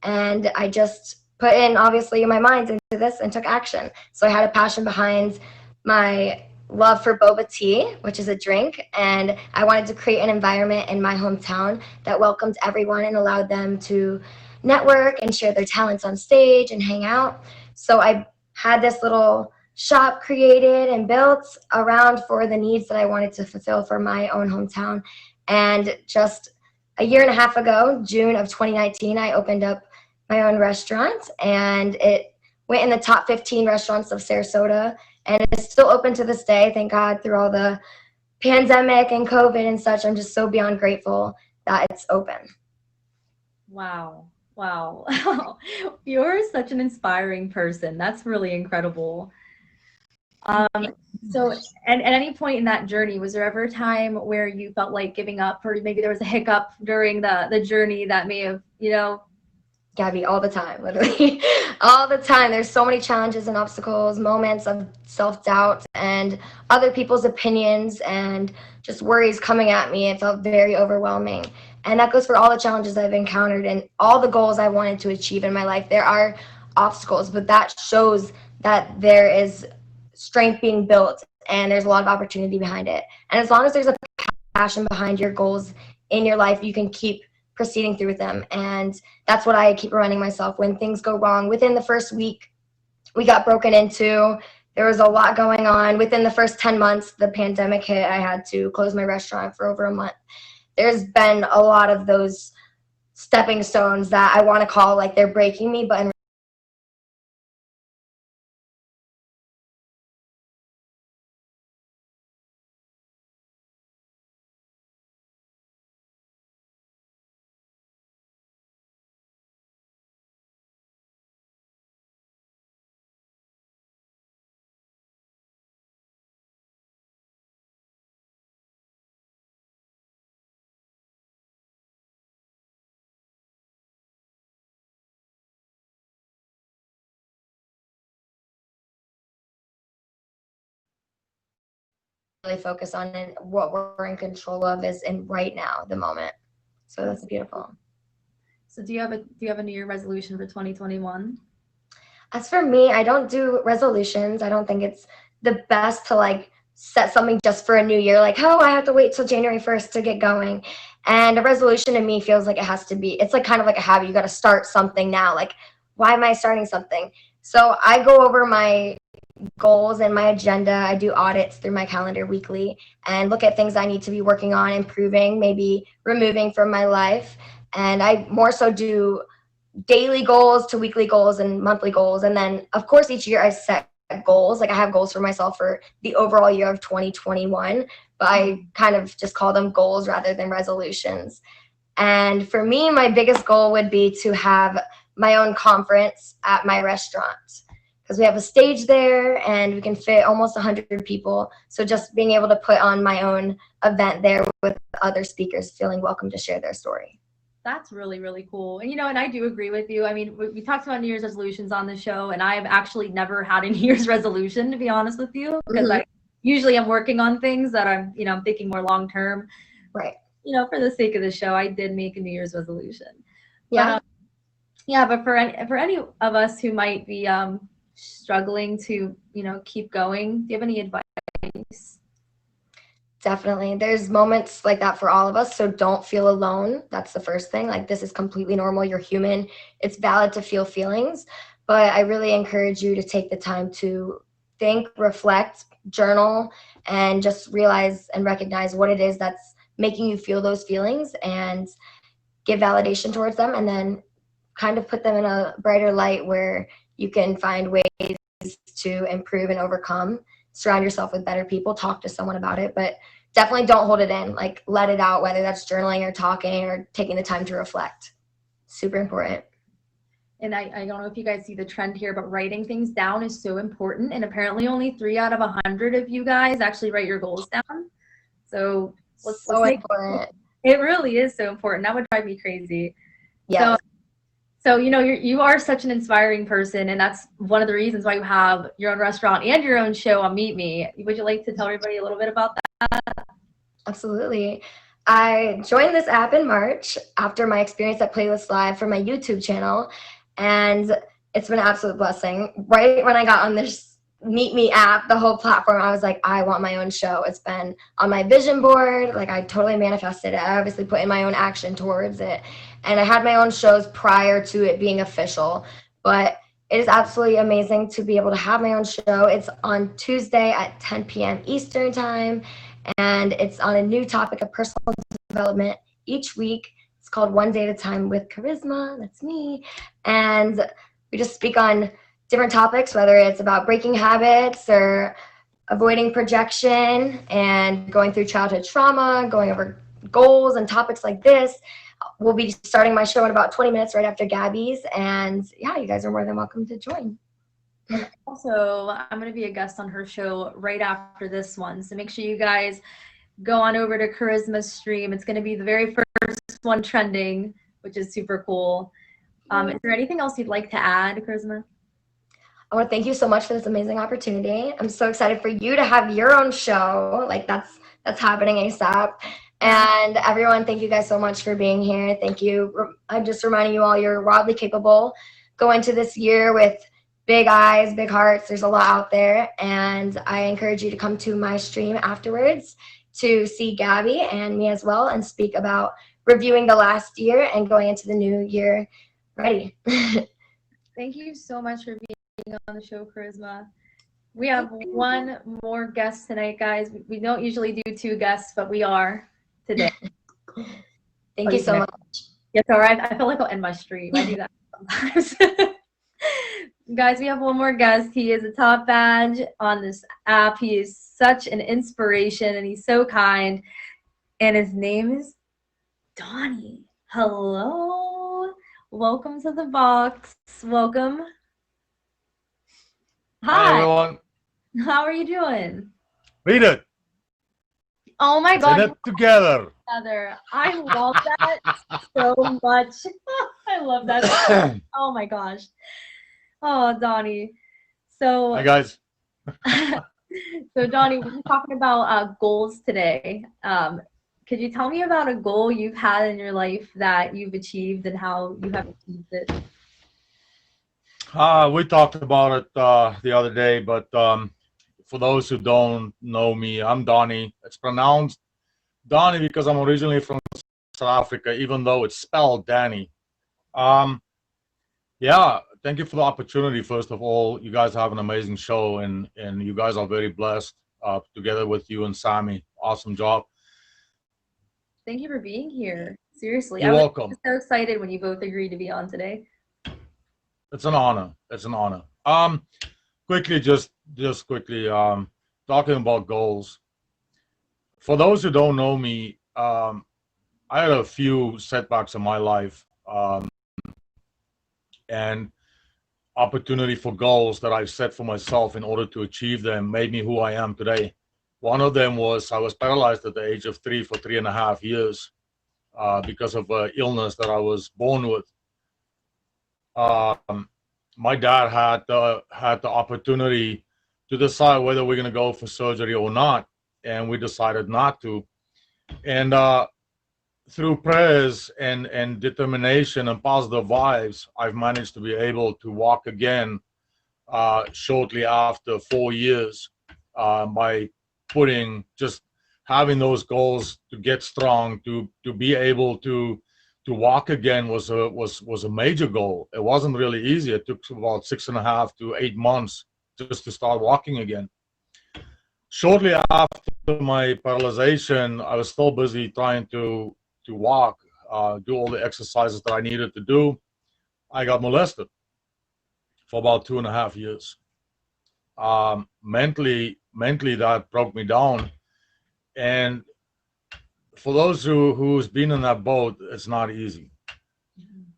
And I just put in, obviously, my mind into this and took action. So I had a passion behind my love for boba tea, which is a drink, and I wanted to create an environment in my hometown that welcomed everyone and allowed them to network and share their talents on stage and hang out. So I had this little shop created and built around for the needs that I wanted to fulfill for my own hometown. And just a year and a half ago, June of 2019, I opened up my own restaurant, and it went in the top 15 restaurants of Sarasota. And it's still open to this day, thank God, through all the pandemic and COVID and such. I'm just so beyond grateful that it's open. Wow. You're such an inspiring person. That's really incredible. So at any point in that journey, was there ever a time where you felt like giving up, or maybe there was a hiccup during the journey that may have, Gabby, all the time, literally, all the time. There's so many challenges and obstacles, moments of self-doubt and other people's opinions and just worries coming at me. It felt very overwhelming. And that goes for all the challenges I've encountered and all the goals I wanted to achieve in my life. There are obstacles, but that shows that there is strength being built and there's a lot of opportunity behind it. And as long as there's a passion behind your goals in your life, you can keep proceeding through with them. And that's what I keep reminding myself when things go wrong. Within the first week, we got broken into. There was a lot going on. Within the first 10 months, the pandemic hit. I had to close my restaurant for over a month. There's been a lot of those stepping stones that I want to call like they're breaking me, but in really focus on, and what we're in control of is in right now, the moment. So that's beautiful. So do you have a New Year resolution for 2021? As for me, I don't do resolutions. I don't think it's the best to like set something just for a new year, like, oh, I have to wait till January 1st to get going. And a resolution to me feels like it has to be, it's like kind of like a habit. You got to start something now. Like, why am I starting something? So I go over my goals and my agenda. I do audits through my calendar weekly and look at things I need to be working on, improving, maybe removing from my life. And I more so do daily goals to weekly goals and monthly goals. And then, of course, each year I set goals. Like I have goals for myself for the overall year of 2021, but I kind of just call them goals rather than resolutions. And for me, my biggest goal would be to have my own conference at my restaurant, because we have a stage there and we can fit almost 100 people. So just being able to put on my own event there with other speakers feeling welcome to share their story. That's really, really cool. And, and I do agree with you. I mean, we talked about New Year's resolutions on the show, and I've actually never had a New Year's resolution, to be honest with you, because I usually am working on things that I'm thinking more long term. Right. For the sake of the show, I did make a New Year's resolution. Yeah. But for any of us who might be struggling to, keep going, do you have any advice? Definitely. There's moments like that for all of us. So don't feel alone. That's the first thing. Like, this is completely normal. You're human. It's valid to feel feelings. But I really encourage you to take the time to think, reflect, journal, and just realize and recognize what it is that's making you feel those feelings and give validation towards them. And then kind of put them in a brighter light where you can find ways to improve and overcome. Surround yourself with better people. Talk to someone about it. But definitely don't hold it in. Like, let it out, whether that's journaling or talking or taking the time to reflect. Super important. And I don't know if you guys see the trend here, but writing things down is so important. And apparently only 3 out of 100 of you guys actually write your goals down. So let's make important. It really is so important. That would drive me crazy. Yeah. So you are such an inspiring person, and that's one of the reasons why you have your own restaurant and your own show on Meet Me. Would you like to tell everybody a little bit about that? Absolutely. I joined this app in March after my experience at Playlist Live for my YouTube channel, and it's been an absolute blessing. Right when I got on this Meet Me app, the whole platform, I was like, I want my own show. It's been on my vision board. Like, I totally manifested it. I obviously put in my own action towards it. And I had my own shows prior to it being official. But it is absolutely amazing to be able to have my own show. It's on Tuesday at 10 p.m. Eastern time. And it's on a new topic of personal development each week. It's called One Day at a Time with Charisma. That's me. And we just speak on different topics, whether it's about breaking habits or avoiding projection and going through childhood trauma, going over goals and topics like this. We'll be starting my show in about 20 minutes right after Gabby's. And yeah, you guys are more than welcome to join. Also, I'm going to be a guest on her show right after this one. So make sure you guys go on over to Charisma's stream. It's going to be the very first one trending, which is super cool. Is there anything else you'd like to add, Charisma? I want to thank you so much for this amazing opportunity. I'm so excited for you to have your own show. Like, that's happening ASAP. And everyone, thank you guys so much for being here. Thank you. I'm just reminding you all, you're wildly capable. Go into this year with big eyes, big hearts. There's a lot out there. And I encourage you to come to my stream afterwards to see Gabby and me as well and speak about reviewing the last year and going into the new year ready. Thank you so much for being on the show, Charisma. We have one more guest tonight, guys. We don't usually do 2 guests, but we are today. Thank you so much. It's all right. I feel like I'll end my stream. I do that sometimes. Guys, we have one more guest. He is a top badge on this app. He is such an inspiration, and he's so kind. And his name is Donnie. Hello. Welcome to the box. Welcome. Hi, everyone. How are you doing? Read it. Oh my God. Say it together. I love that so much. I love that. Oh my gosh. Oh, Donnie. So Hi, guys. So, Donnie, we're talking about goals today. Could you tell me about a goal you've had in your life that you've achieved and how you have achieved it? We talked about it the other day, but for those who don't know me, I'm Donnie. It's pronounced Donnie because I'm originally from South Africa, even though it's spelled Danny. Um, yeah, thank you for the opportunity. First of all, you guys have an amazing show, and you guys are very blessed together with you and Sammy. Awesome job. Thank you for being here. Seriously, You're I was welcome. so excited when you both agreed to be on today. It's an honor. It's an honor. Quickly, just quickly, talking about goals. For those who don't know me, I had a few setbacks in my life, and opportunity for goals that I've set for myself in order to achieve them made me who I am today. One of them was I was paralyzed at the age of 3 for 3.5 years because of an illness that I was born with. My dad had the opportunity to decide whether we're going to go for surgery or not, and we decided not to. And through prayers and determination and positive vibes, I've managed to be able to walk again shortly after 4 years by just having those goals to get strong, to be able to walk again was a major goal. It wasn't really easy. It took about 6.5 to 8 months just to start walking again. Shortly after my paralyzation, I was still busy trying to walk, do all the exercises that I needed to do. I got molested for about 2.5 years. Mentally, that broke me down. And for those who's been in that boat, it's not easy.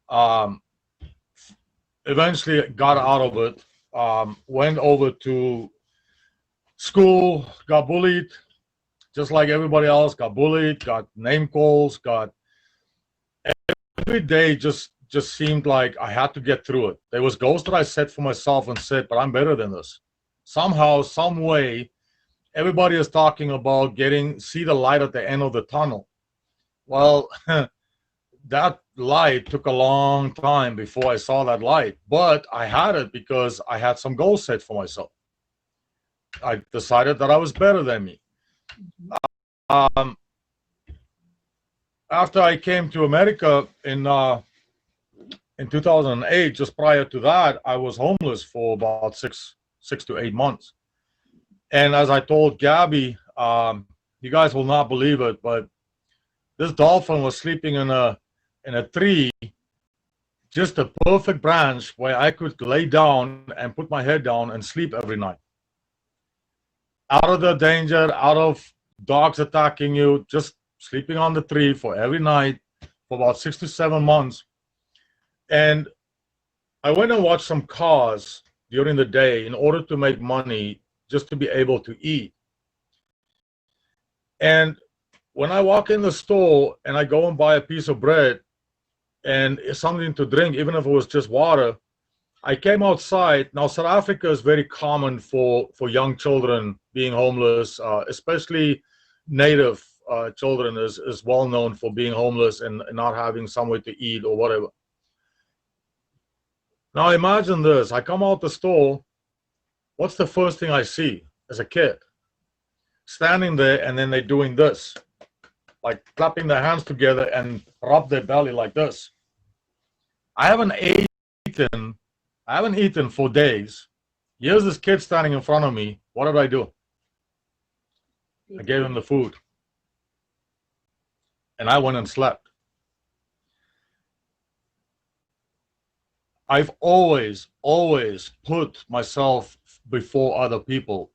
Um, Eventually, got out of it. Went over to school, got bullied, just like everybody else. Got bullied, got name calls, got every day just seemed like I had to get through it. There was goals that I set for myself and said, but I'm better than this. Somehow, some way, everybody is talking about see the light at the end of the tunnel. Well, that light took a long time before I saw that light, but I had it because I had some goals set for myself. I decided that I was better than me. After I came to America in 2008, just prior to that, I was homeless for about six to 8 months. And as I told Gabby, you guys will not believe it, but this dolphin was sleeping in a tree, just a perfect branch where I could lay down and put my head down and sleep every night. Out of the danger, out of dogs attacking you, just sleeping on the tree for every night for about 6 to 7 months. And I went and watched some cars during the day in order to make money just to be able to eat. And when I walk in the store and I go and buy a piece of bread and something to drink, even if it was just water, I came outside. Now, South Africa is very common for young children being homeless, especially native children is well known for being homeless and not having somewhere to eat or whatever. Now, imagine this. I come out the store. What's the first thing I see as a kid? Standing there, and then they're doing this, like clapping their hands together and rub their belly like this. I haven't eaten for days. Here's this kid standing in front of me. What did I do? I gave him the food. And I went and slept. I've always put myself before other people.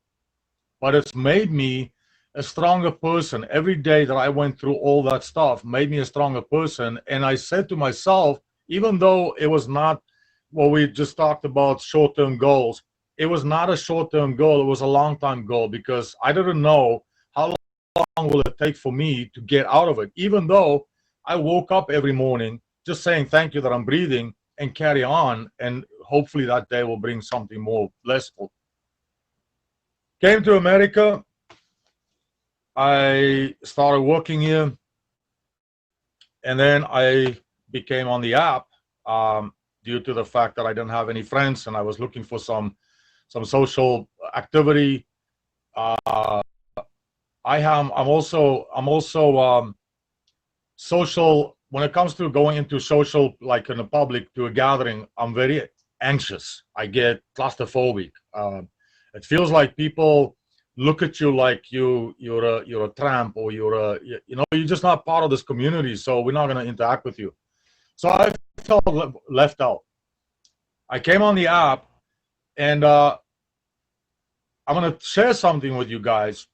But it's made me a stronger person. Every day that I went through all that stuff made me a stronger person. And I said to myself, even though it was not what we just talked about, short-term goals, it was not a short-term goal. It was a long-time goal because I didn't know how long will it take for me to get out of it. Even though I woke up every morning just saying thank you that I'm breathing and carry on, and hopefully that day will bring something more blissful. Came to America. I started working here, and then I became on the app due to the fact that I didn't have any friends, and I was looking for some social activity. I'm also social when it comes to going into social, like in a public to a gathering. I'm very anxious. I get claustrophobic. It feels like people look at you like you're a tramp, or you're just not part of this community, so we're not going to interact with you. So I felt left out. I came on the app, and I'm going to share something with you guys.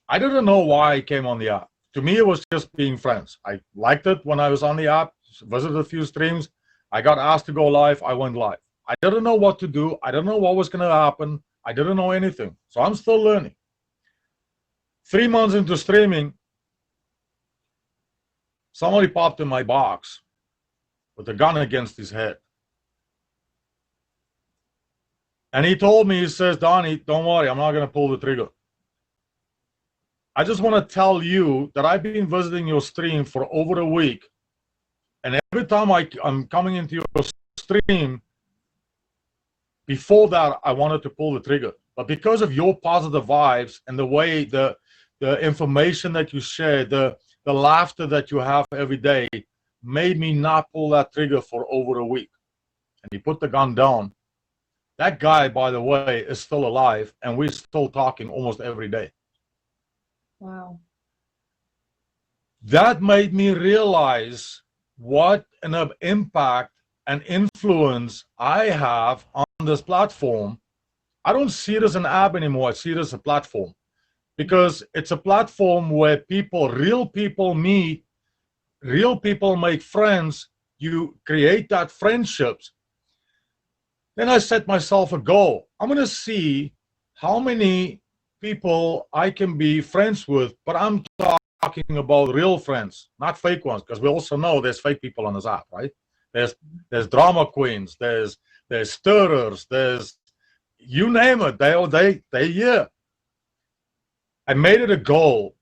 I didn't know why I came on the app. To me, it was just being friends. I liked it when I was on the app, visited a few streams. I got asked to go live. I went live. I didn't know what to do. I didn't know what was going to happen. I didn't know anything. So I'm still learning. 3 months into streaming, somebody popped in my box with a gun against his head. And he told me, he says, Donnie, don't worry, I'm not going to pull the trigger. I just want to tell you that I've been visiting your stream for over a week. And every time I'm coming into your stream, before that, I wanted to pull the trigger. But because of your positive vibes and the way the information that you share, the laughter that you have every day, made me not pull that trigger for over a week. And he put the gun down. That guy, by the way, is still alive, and we're still talking almost every day. Wow. That made me realize what an impact and influence I have on this platform. I don't see it as an app anymore. I see it as a platform, because it's a platform where people, real people meet, real people make friends. You create that friendships. Then I set myself a goal. I'm going to see how many people I can be friends with, but I'm talking about real friends, not fake ones, because we also know there's fake people on this app, right? There's drama queens, there's stirrers, there's, you name it, they here. I made it a goal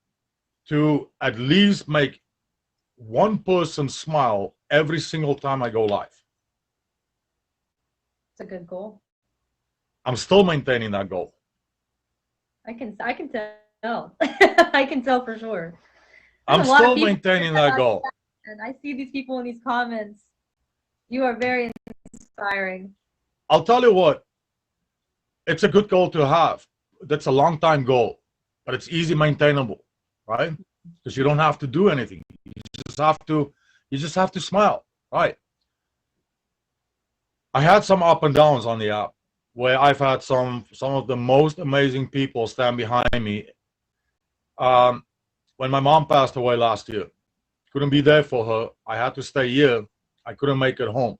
to at least make one person smile every single time I go live. It's a good goal. I'm still maintaining that goal. I can tell. I can tell for sure. I'm still maintaining that goal. And I see these people in these comments. You are very inspiring. I'll tell you what, it's a good goal to have. That's a long time goal, but it's easy maintainable, right? Because you don't have to do anything. You just have to smile, right? I had some up and downs on the app where I've had some of the most amazing people stand behind me. When my mom passed away last year, couldn't be there for her. I had to stay here. I couldn't make it home.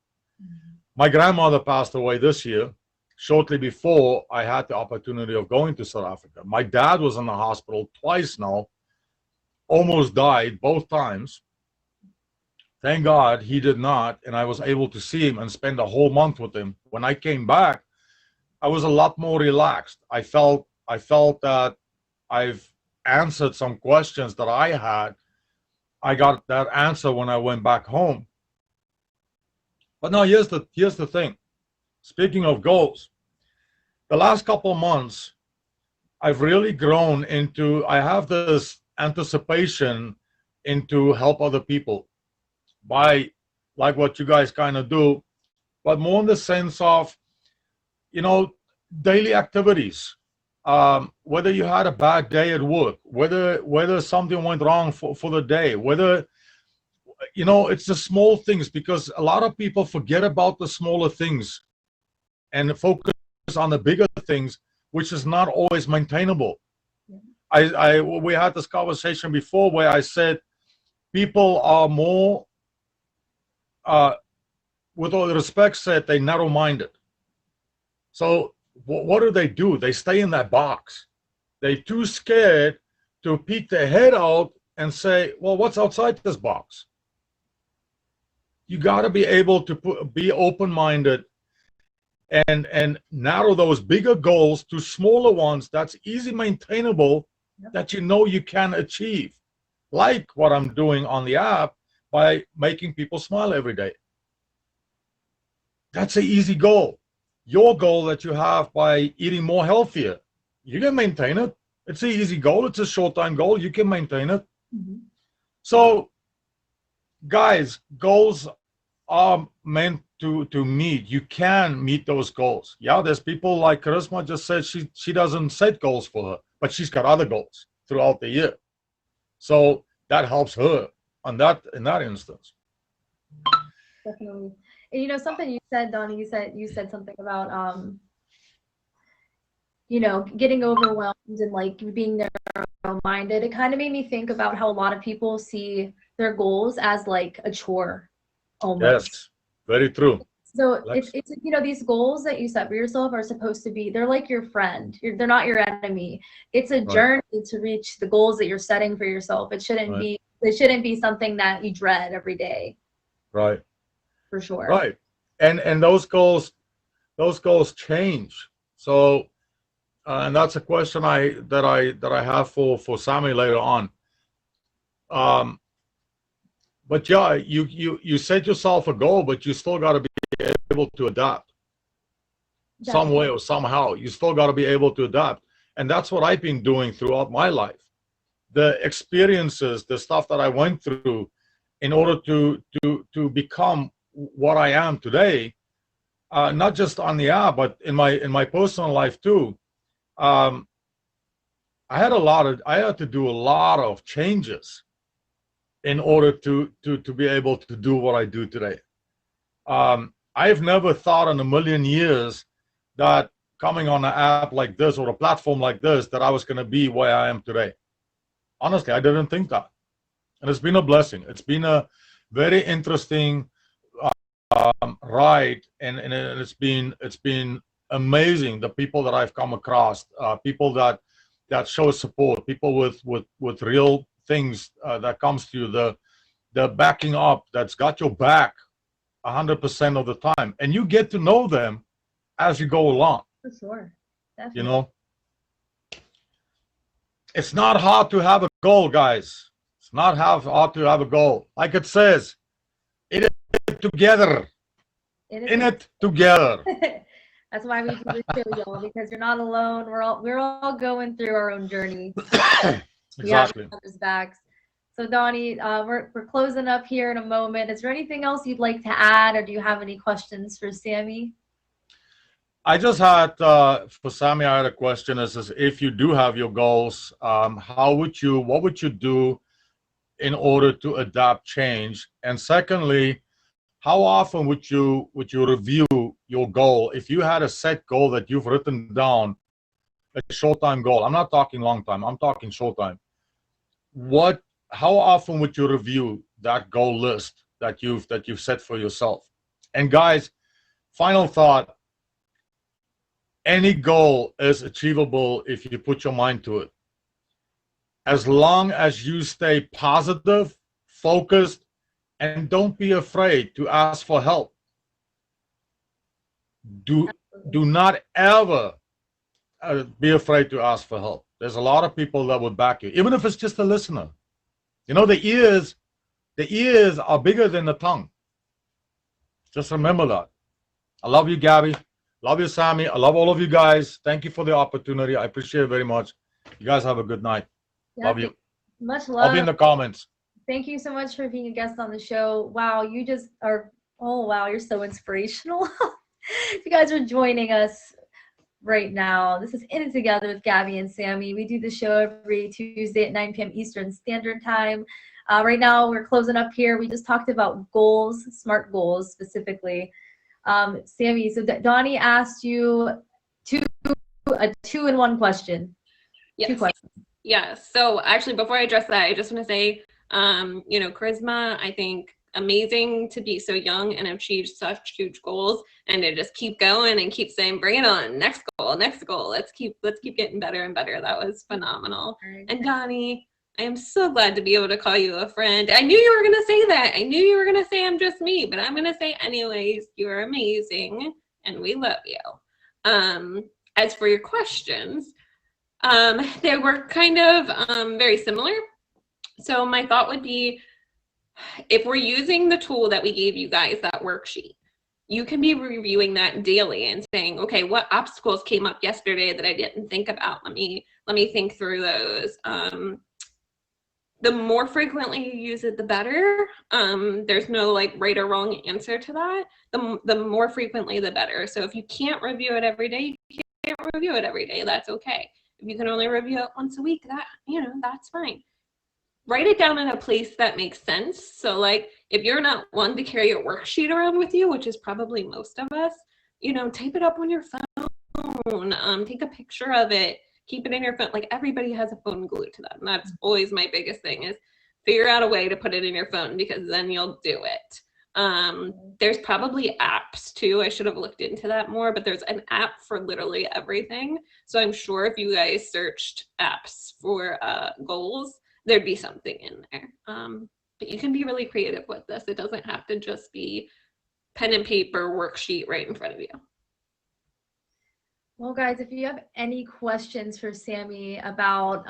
My grandmother passed away this year, shortly before I had the opportunity of going to South Africa. My dad was in the hospital twice now, almost died both times. Thank God he did not, and I was able to see him and spend a whole month with him. When I came back, I was a lot more relaxed. I felt that I've answered some questions that I had. I got that answer when I went back home. But now here's the thing. Speaking of goals, the last couple of months, I've really grown into, I have this anticipation into help other people by, like what you guys kind of do, but more in the sense of, daily activities. Whether you had a bad day at work, whether something went wrong for the day, whether, it's the small things, because a lot of people forget about the smaller things and focus on the bigger things, which is not always maintainable. We had this conversation before where I said people are more, with all the respect said, they narrow-minded. So what do? They stay in that box. They're too scared to peek their head out and say, well, what's outside this box? You got to be able to be open-minded and narrow those bigger goals to smaller ones that's easy maintainable, that you know you can achieve, like what I'm doing on the app by making people smile every day. That's an easy goal. Your goal that you have by eating more healthier, you can maintain it. It's an easy goal. It's a short-time goal. You can maintain it. So, guys, goals are meant to meet. You can meet those goals. Yeah, there's people like Charisma just said she doesn't set goals for her, but she's got other goals throughout the year. So that helps her on that in that instance. Definitely. And, you know, something you said, Donnie, you said something about you know, getting overwhelmed and like being narrow-minded. It kind of made me think about how a lot of people see their goals as like a chore almost. Yes, very true. So it's you know, these goals that you set for yourself are supposed to be, they're like your friend. They're not your enemy. It's a journey to reach the goals that you're setting for yourself. It shouldn't be something that you dread every day. Right. For sure. Right. And those goals change. So and that's a question that I have for Sammy later on. But yeah, you set yourself a goal, but you still got to be able to adapt some way or somehow. You still got to be able to adapt, and that's what I've been doing throughout my life. The experiences, the stuff that I went through, in order to become what I am today, not just on the app, but in my personal life too. I had to do a lot of changes in order to be able to do what I do today. I've never thought in a million years that coming on an app like this or a platform like this that I was going to be where I am today. Honestly, I didn't think that, and it's been a blessing. It's been a very interesting ride, and it's been amazing. The people that I've come across, people that show support, people with real things that comes to you, the backing up that's got your back 100% of the time, and you get to know them as you go along. For sure. Definitely. You know, it's not hard to have a goal, guys. It's not hard to have a goal. Like it says, in it together. In it together. That's why we do this show, y'all, because you're not alone. We're all going through our own journey. Exactly. Backs. So Donnie, we're closing up here in a moment. Is there anything else you'd like to add, or do you have any questions for Sammy? I just had for Sammy, I had a question. Is if you do have your goals, what would you do in order to adapt change? And secondly, how often would you review your goal? If you had a set goal that you've written down, a short-time goal, I'm not talking long time, I'm talking short time. How often would you review that goal list that you've set for yourself? And guys, final thought, any goal is achievable if you put your mind to it. As long as you stay positive, focused, and don't be afraid to ask for help. Do not ever be afraid to ask for help. There's a lot of people that would back you, even if it's just a listener. You know, the ears are bigger than the tongue. Just remember that. I love you, Gabby. Love you, Sammy. I love all of you guys. Thank you for the opportunity. I appreciate it very much. You guys have a good night. Love you. Much love. I'll be in the comments. Thank you so much for being a guest on the show. Wow, you just are, oh wow, you're so inspirational. If you guys are joining us right now, this is In It Together with Gabby and Sammy. We do the show every Tuesday at 9 p.m. Eastern Standard Time. Right now, we're closing up here. We just talked about goals, SMART goals specifically. Sammy, so Donnie asked you a 2-in-1 question. Yes. 2 questions. Yes. So actually, before I address that, I just want to say, you know, Charisma, I think amazing to be so young and achieve such huge goals, and to just keep going and keep saying, bring it on, next goal. Let's keep getting better and better. That was phenomenal. Right. And Donnie, I am so glad to be able to call you a friend. I knew you were going to say that. I knew you were going to say I'm just me, but I'm going to say anyways, you're amazing. and we love you. As for your questions, they were kind of very similar. So my thought would be, if we're using the tool that we gave you guys, that worksheet, you can be reviewing that daily and saying, okay, what obstacles came up yesterday that I didn't think about? Let me think through those. The more frequently you use it, the better. There's no like right or wrong answer to that. The more frequently, the better. So if you can't review it every day, you can't review it every day. That's okay. If you can only review it once a week, that's fine. Write it down in a place that makes sense. So like if you're not one to carry a worksheet around with you, which is probably most of us, type it up on your phone, take a picture of it, keep it in your phone. Like everybody has a phone glued to them. That's always my biggest thing, is figure out a way to put it in your phone, because then you'll do it. There's probably apps too. I should have looked into that more, but there's an app for literally everything. So I'm sure if you guys searched apps for goals, there'd be something in there. But you can be really creative with this. It doesn't have to just be pen and paper worksheet right in front of you. Well, guys, if you have any questions for Sammy about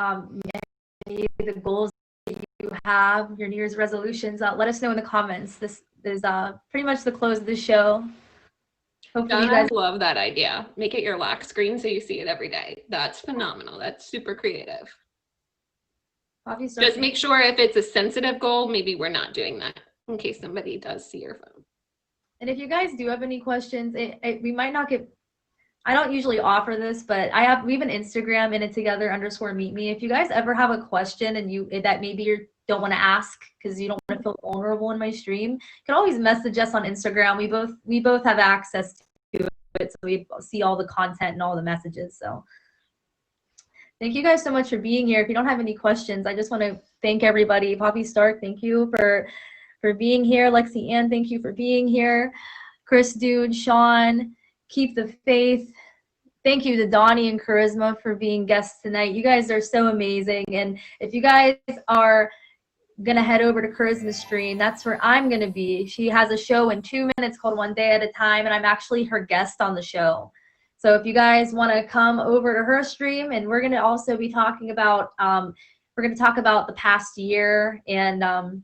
any of the goals that you have, your New Year's resolutions, let us know in the comments. This is pretty much the close of the show. Hopefully you guys love that idea. Make it your lock screen so you see it every day. That's phenomenal. That's super creative. Just make sure if it's a sensitive goal, maybe we're not doing that in case somebody does see your phone. And if you guys do have any questions, we might not get, I don't usually offer this, but we have an Instagram, _meet me. If you guys ever have a question and that maybe you don't want to ask because you don't want to feel vulnerable in my stream, you can always message us on Instagram. We both have access to it, so we see all the content and all the messages. So thank you guys so much for being here. If you don't have any questions, I just want to thank everybody. Poppy Stark, thank you for being here. Lexi Ann, thank you for being here. Chris Dude, Sean, keep the faith. Thank you to Donnie and Charisma for being guests tonight. You guys are so amazing. And if you guys are going to head over to Charisma's stream, that's where I'm going to be. She has a show in 2 minutes called One Day at a Time, and I'm actually her guest on the show. So if you guys want to come over to her stream, and we're going to also be talking about, the past year and, and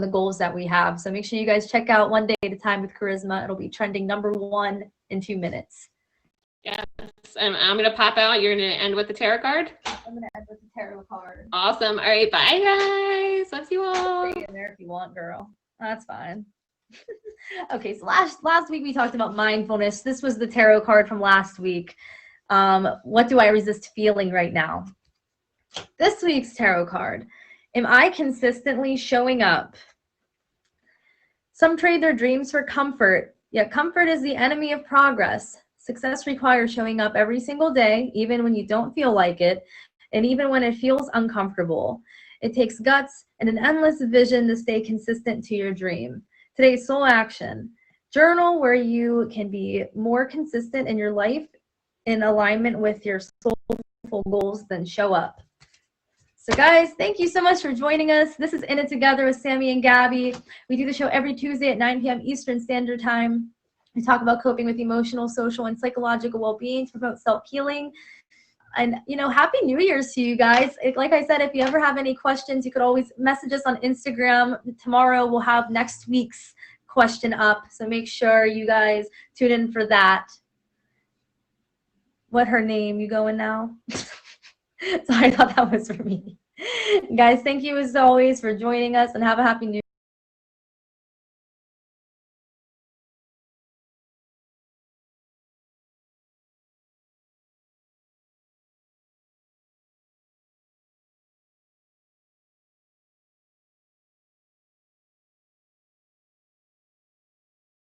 the goals that we have. So make sure you guys check out One Day at a Time with Charisma. It'll be trending #1 in 2 minutes. Yes, and I'm going to pop out. You're going to end with the tarot card? I'm going to end with the tarot card. Awesome. All right, bye guys. Love you all. Stay in there if you want, girl. That's fine. Okay, so last week we talked about mindfulness. This was the tarot card from last week. What do I resist feeling right now? This week's tarot card. Am I consistently showing up? Some trade their dreams for comfort, yet comfort is the enemy of progress. Success requires showing up every single day, even when you don't feel like it, and even when it feels uncomfortable. It takes guts and an endless vision to stay consistent to your dream. Today's soul action. Journal where you can be more consistent in your life in alignment with your soulful goals, then show up. So guys, thank you so much for joining us. This is In It Together with Sammy and Gabby. We do the show every Tuesday at 9 p.m. Eastern Standard Time. We talk about coping with emotional, social, and psychological well-being to promote self-healing. And, Happy New Year's to you guys. Like I said, if you ever have any questions, you could always message us on Instagram. Tomorrow we'll have next week's question up. So make sure you guys tune in for that. What her name? You going now? Sorry, I thought that was for me. Guys, thank you as always for joining us, and have a happy New Year.